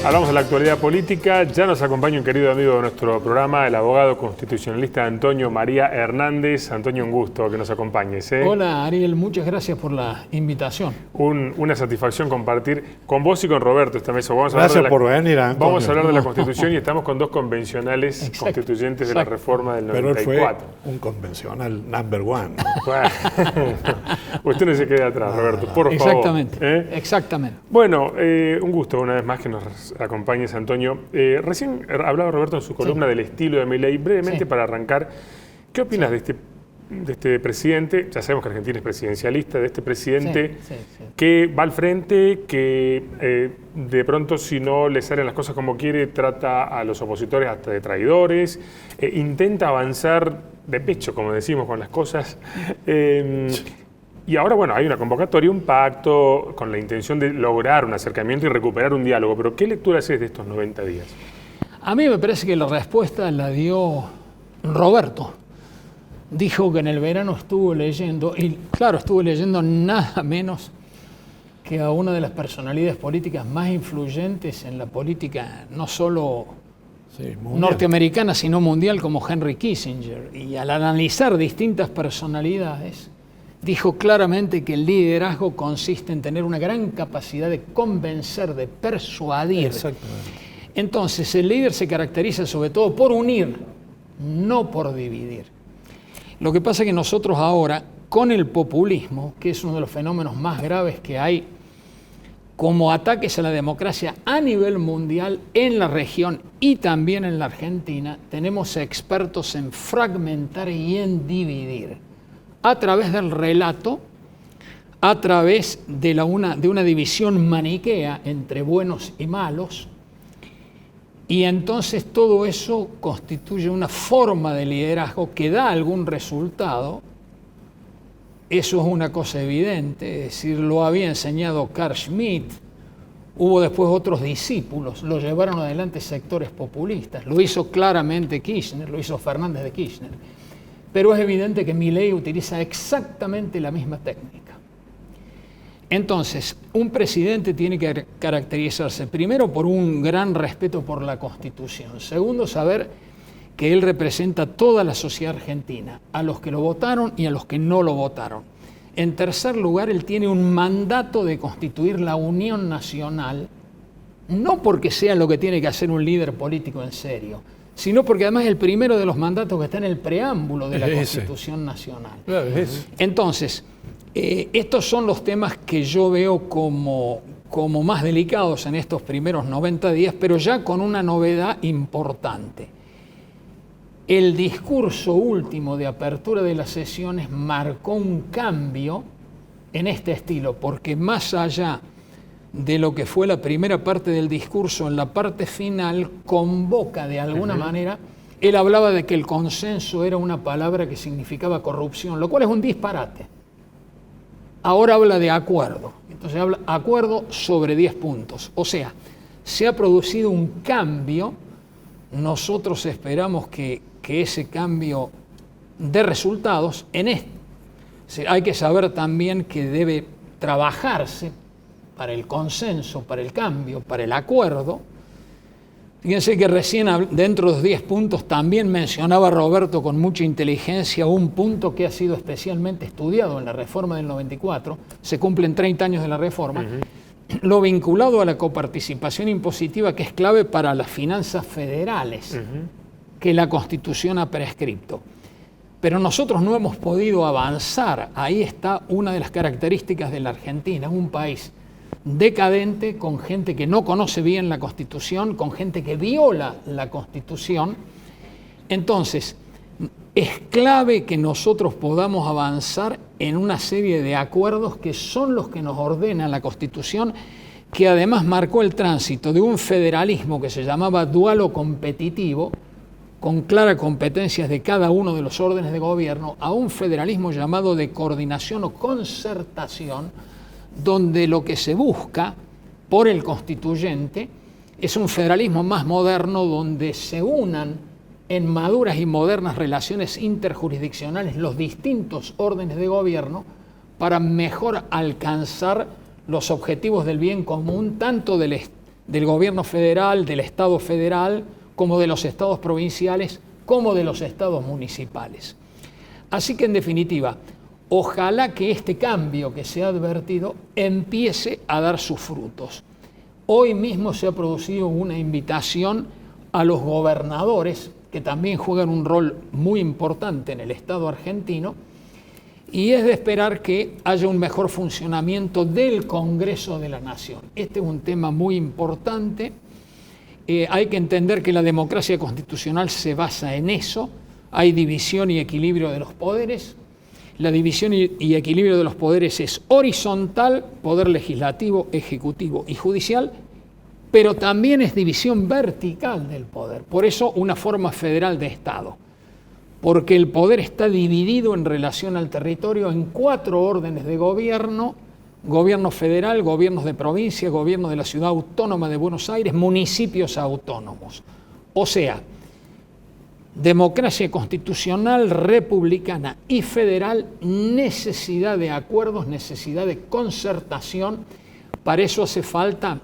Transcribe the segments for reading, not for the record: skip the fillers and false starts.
Hablamos de la actualidad política. Ya nos acompaña un querido amigo de nuestro programa, el abogado constitucionalista Antonio María Hernández. Antonio, un gusto que nos acompañes. Hola, Ariel. Muchas gracias por la invitación. Una satisfacción compartir con vos y con Roberto esta mesa. Gracias por venir, Antonio. Vamos a hablar de la Constitución y estamos con dos convencionales constituyentes de la reforma del 94. Pero él fue un convencional number one. Bueno, usted no se quede atrás, Roberto, por favor. Exactamente, exactamente. Bueno, un gusto una vez más que nos acompañes, Antonio. Recién hablaba Roberto en su columna del estilo de Milei. Brevemente, para arrancar, ¿qué opinas de este presidente? Ya sabemos que Argentina es presidencialista, de este presidente que va al frente, que de pronto, si no le salen las cosas como quiere, trata a los opositores hasta de traidores, intenta avanzar de pecho, como decimos, con las cosas. Y ahora, bueno, hay una convocatoria, un pacto con la intención de lograr un acercamiento y recuperar un diálogo. Pero ¿qué lectura haces de estos 90 días? A mí me parece que la respuesta la dio Roberto. Dijo que en el verano estuvo leyendo, y claro, estuvo leyendo nada menos que a una de las personalidades políticas más influyentes en la política, no solo norteamericana, sino mundial, como Henry Kissinger. Y al analizar distintas personalidades, dijo claramente que el liderazgo consiste en tener una gran capacidad de convencer, de persuadir. Exactamente. Entonces, el líder se caracteriza sobre todo por unir, no por dividir. Lo que pasa es que nosotros ahora, con el populismo, que es uno de los fenómenos más graves que hay como ataques a la democracia a nivel mundial, en la región y también en la Argentina, tenemos expertos en fragmentar y en dividir. A través del relato, a través de una división maniquea entre buenos y malos, y entonces todo eso constituye una forma de liderazgo que da algún resultado. Eso es una cosa evidente, es decir, lo había enseñado Carl Schmitt, hubo después otros discípulos, lo llevaron adelante sectores populistas, lo hizo claramente Kirchner, lo hizo Fernández de Kirchner. Pero es evidente que Milei utiliza exactamente la misma técnica. Entonces, un presidente tiene que caracterizarse primero por un gran respeto por la Constitución. Segundo, saber que él representa toda la sociedad argentina, a los que lo votaron y a los que no lo votaron. En tercer lugar, él tiene un mandato de constituir la Unión Nacional, no porque sea lo que tiene que hacer un líder político en serio, sino porque además es el primero de los mandatos que está en el preámbulo de la Constitución Nacional. Entonces, estos son los temas que yo veo como más delicados en estos primeros 90 días, pero ya con una novedad importante. El discurso último de apertura de las sesiones marcó un cambio en este estilo, porque más allá de lo que fue la primera parte del discurso, en la parte final convoca de alguna manera, él hablaba de que el consenso era una palabra que significaba corrupción, lo cual es un disparate. Ahora habla de acuerdo, entonces habla acuerdo sobre 10 puntos, o sea, se ha producido un cambio, nosotros esperamos que ese cambio dé resultados en esto. Hay que saber también que debe trabajarse para el consenso, para el cambio, para el acuerdo. Fíjense que recién dentro de los 10 puntos también mencionaba Roberto con mucha inteligencia un punto que ha sido especialmente estudiado en la reforma del 94, se cumplen 30 años de la reforma, lo vinculado a la coparticipación impositiva, que es clave para las finanzas federales, que la Constitución ha prescripto. Pero nosotros no hemos podido avanzar, ahí está una de las características de la Argentina, un país decadente, con gente que no conoce bien la Constitución, con gente que viola la Constitución. Entonces, es clave que nosotros podamos avanzar en una serie de acuerdos que son los que nos ordena la Constitución, que además marcó el tránsito de un federalismo que se llamaba dual o competitivo, con claras competencias de cada uno de los órdenes de gobierno, a un federalismo llamado de coordinación o concertación, donde lo que se busca por el constituyente es un federalismo más moderno, donde se unan en maduras y modernas relaciones interjurisdiccionales los distintos órdenes de gobierno para mejor alcanzar los objetivos del bien común, tanto del del gobierno federal, del Estado federal, como de los estados provinciales, como de los estados municipales. Así que en definitiva, ojalá que este cambio que se ha advertido empiece a dar sus frutos. Hoy mismo se ha producido una invitación a los gobernadores, que también juegan un rol muy importante en el Estado argentino, y es de esperar que haya un mejor funcionamiento del Congreso de la Nación. Este es un tema muy importante. Hay que entender que la democracia constitucional se basa en eso. Hay división y equilibrio de los poderes. La división y equilibrio de los poderes es horizontal, poder legislativo, ejecutivo y judicial, pero también es división vertical del poder. Por eso una forma federal de Estado, porque el poder está dividido en relación al territorio en 4 órdenes de gobierno: gobierno federal, gobiernos de provincia, gobierno de la Ciudad Autónoma de Buenos Aires, municipios autónomos. O sea, democracia constitucional, republicana y federal, necesidad de acuerdos, necesidad de concertación. Para eso hace falta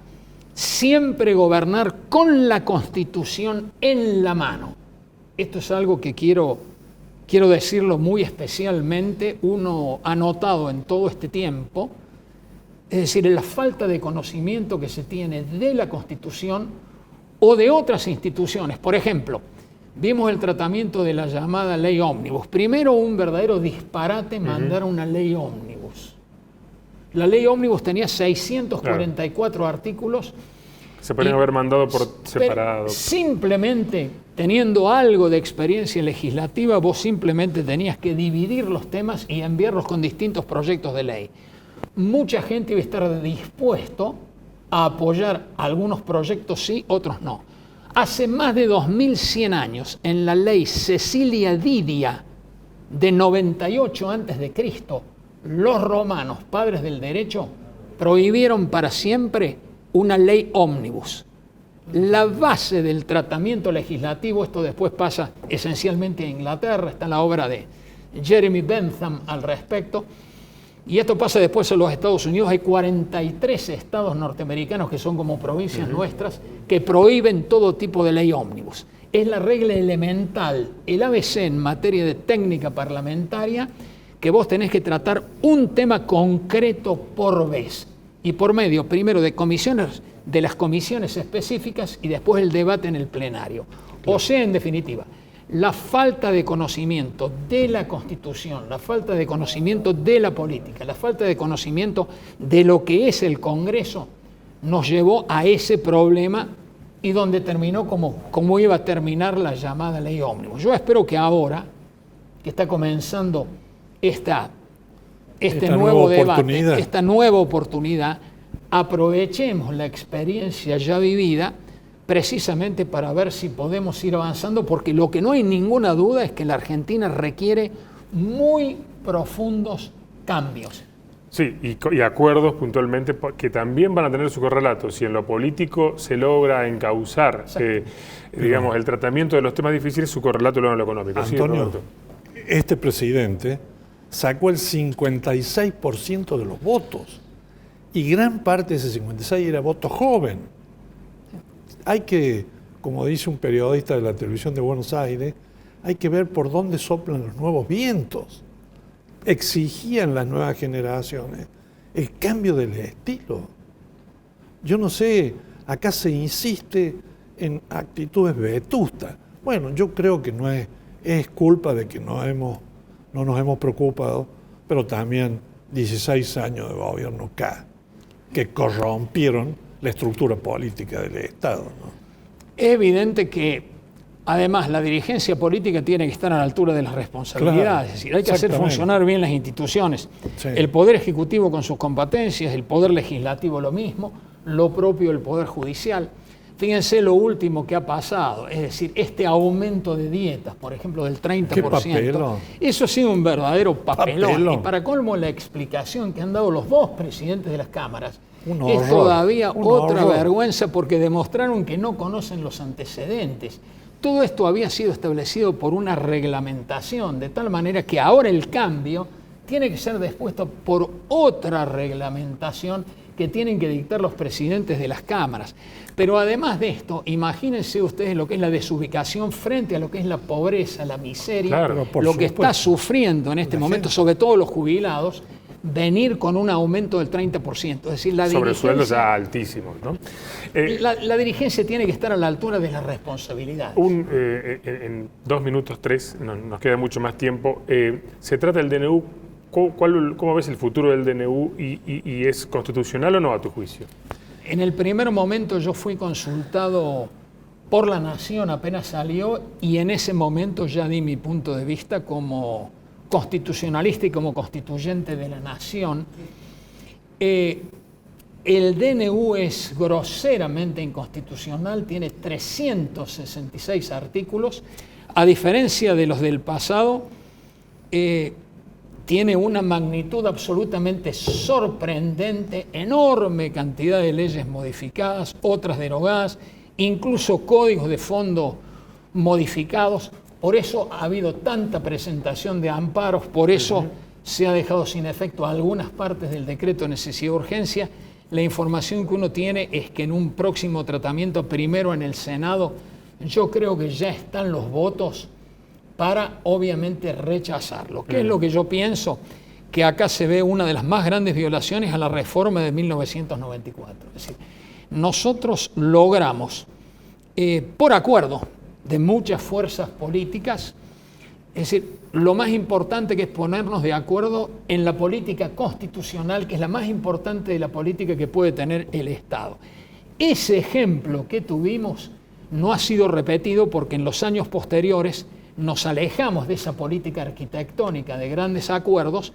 siempre gobernar con la Constitución en la mano. Esto es algo que quiero decirlo muy especialmente. Uno ha notado en todo este tiempo, es decir, la falta de conocimiento que se tiene de la Constitución o de otras instituciones. Por ejemplo, vimos el tratamiento de la llamada ley ómnibus. Primero, un verdadero disparate mandar una ley ómnibus. La ley ómnibus tenía 644 artículos. Se podrían haber mandado por separado. Simplemente, teniendo algo de experiencia legislativa, vos simplemente tenías que dividir los temas y enviarlos con distintos proyectos de ley. Mucha gente iba a estar dispuesto a apoyar algunos proyectos sí, otros no. Hace más de 2100 años, en la ley Cecilia Didia de 98 a.C., los romanos, padres del derecho, prohibieron para siempre una ley ómnibus. La base del tratamiento legislativo, esto después pasa esencialmente a Inglaterra, está la obra de Jeremy Bentham al respecto, y esto pasa después a los Estados Unidos. Hay 43 estados norteamericanos que son como provincias nuestras que prohíben todo tipo de ley ómnibus. Es la regla elemental, el ABC en materia de técnica parlamentaria, que vos tenés que tratar un tema concreto por vez y por medio primero de comisiones, de las comisiones específicas, y después el debate en el plenario. O sea, en definitiva, la falta de conocimiento de la Constitución, la falta de conocimiento de la política, la falta de conocimiento de lo que es el Congreso, nos llevó a ese problema, y donde terminó como iba a terminar la llamada ley ómnibus. Yo espero que ahora, que está comenzando esta nuevo debate, esta nueva oportunidad, aprovechemos la experiencia ya vivida precisamente para ver si podemos ir avanzando, porque lo que no hay ninguna duda es que la Argentina requiere muy profundos cambios. Sí, y acuerdos puntualmente que también van a tener su correlato. Si en lo político se logra encauzar, digamos, el tratamiento de los temas difíciles, su correlato luego en lo económico. Antonio, sí, este presidente sacó el 56% de los votos, y gran parte de ese 56% era voto joven. Hay que, como dice un periodista de la televisión de Buenos Aires, hay que ver por dónde soplan los nuevos vientos. Exigían las nuevas generaciones el cambio del estilo. Yo no sé, acá se insiste en actitudes vetustas. Bueno, yo creo que no es culpa de que no nos hemos preocupado, pero también 16 años de gobierno K, que corrompieron la estructura política del Estado, ¿no? Es evidente que, además, la dirigencia política tiene que estar a la altura de las responsabilidades. Claro, es decir, hay que hacer funcionar bien las instituciones. Sí. El Poder Ejecutivo con sus competencias, el Poder Legislativo lo mismo, lo propio el Poder Judicial. Fíjense lo último que ha pasado, es decir, este aumento de dietas, por ejemplo, del 30%. Eso ha sido un verdadero papelón. Y para colmo, la explicación que han dado los dos presidentes de las cámaras es todavía otra vergüenza, porque demostraron que no conocen los antecedentes. Todo esto había sido establecido por una reglamentación, de tal manera que ahora el cambio tiene que ser dispuesto por otra reglamentación que tienen que dictar los presidentes de las cámaras. Pero además de esto, imagínense ustedes lo que es la desubicación frente a lo que es la pobreza, la miseria, Claro, lo que está sufriendo en este momento, sobre todo los jubilados, venir con un aumento del 30%. Es decir, sobre sueldos ya altísimos, ¿no? La dirigencia tiene que estar a la altura de la responsabilidad. En 2 minutos, 3, nos queda mucho más tiempo. Se trata del DNU. ¿Cómo ves el futuro del DNU y es constitucional o no a tu juicio? En el primer momento yo fui consultado por La Nación apenas salió y en ese momento ya di mi punto de vista como constitucionalista y como constituyente de la Nación. El DNU es groseramente inconstitucional, tiene 366 artículos, a diferencia de los del pasado, tiene una magnitud absolutamente sorprendente, enorme cantidad de leyes modificadas, otras derogadas, incluso códigos de fondo modificados. Por eso ha habido tanta presentación de amparos, por eso se ha dejado sin efecto algunas partes del decreto de necesidad de urgencia. La información que uno tiene es que en un próximo tratamiento, primero en el Senado, yo creo que ya están los votos para obviamente rechazarlo. ¿Qué es lo que yo pienso? Que acá se ve una de las más grandes violaciones a la reforma de 1994. Es decir, nosotros logramos, por acuerdo de muchas fuerzas políticas, es decir, lo más importante que es ponernos de acuerdo en la política constitucional, que es la más importante de la política que puede tener el Estado. Ese ejemplo que tuvimos no ha sido repetido porque en los años posteriores nos alejamos de esa política arquitectónica de grandes acuerdos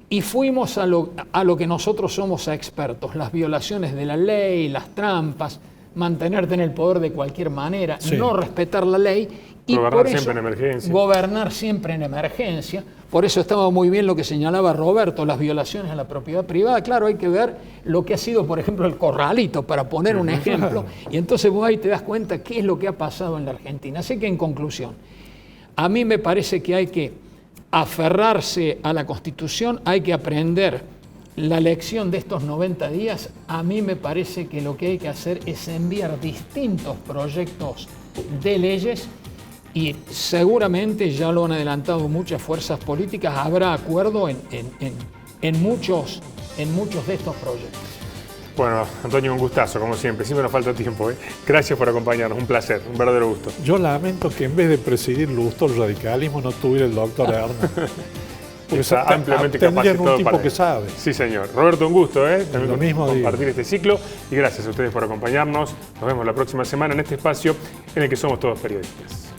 y fuimos a lo que nosotros somos expertos, las violaciones de la ley, las trampas, mantenerte en el poder de cualquier manera, no respetar la ley y gobernar siempre en emergencia. Gobernar siempre en emergencia. Por eso estaba muy bien lo que señalaba Roberto, las violaciones a la propiedad privada. Claro, hay que ver lo que ha sido, por ejemplo, el Corralito, para poner un ejemplo, y entonces vos ahí te das cuenta qué es lo que ha pasado en la Argentina. Así que en conclusión, a mí me parece que hay que aferrarse a la Constitución, hay que aprender la lección de estos 90 días. A mí me parece que lo que hay que hacer es enviar distintos proyectos de leyes y seguramente ya lo han adelantado muchas fuerzas políticas, habrá acuerdo en muchos de estos proyectos. Bueno, Antonio, un gustazo, como siempre. Siempre nos falta tiempo, ¿eh? Gracias por acompañarnos. Un placer, un verdadero gusto. Yo lamento que en vez de presidir el gusto del radicalismo no tuviera el doctor Hernández. Está ampliamente tendrían capacitado un tipo para que sabe. Sí, señor. Roberto, un gusto, también Lo mismo compartir digo. este ciclo. Y gracias a ustedes por acompañarnos. Nos vemos la próxima semana en este espacio en el que somos todos periodistas.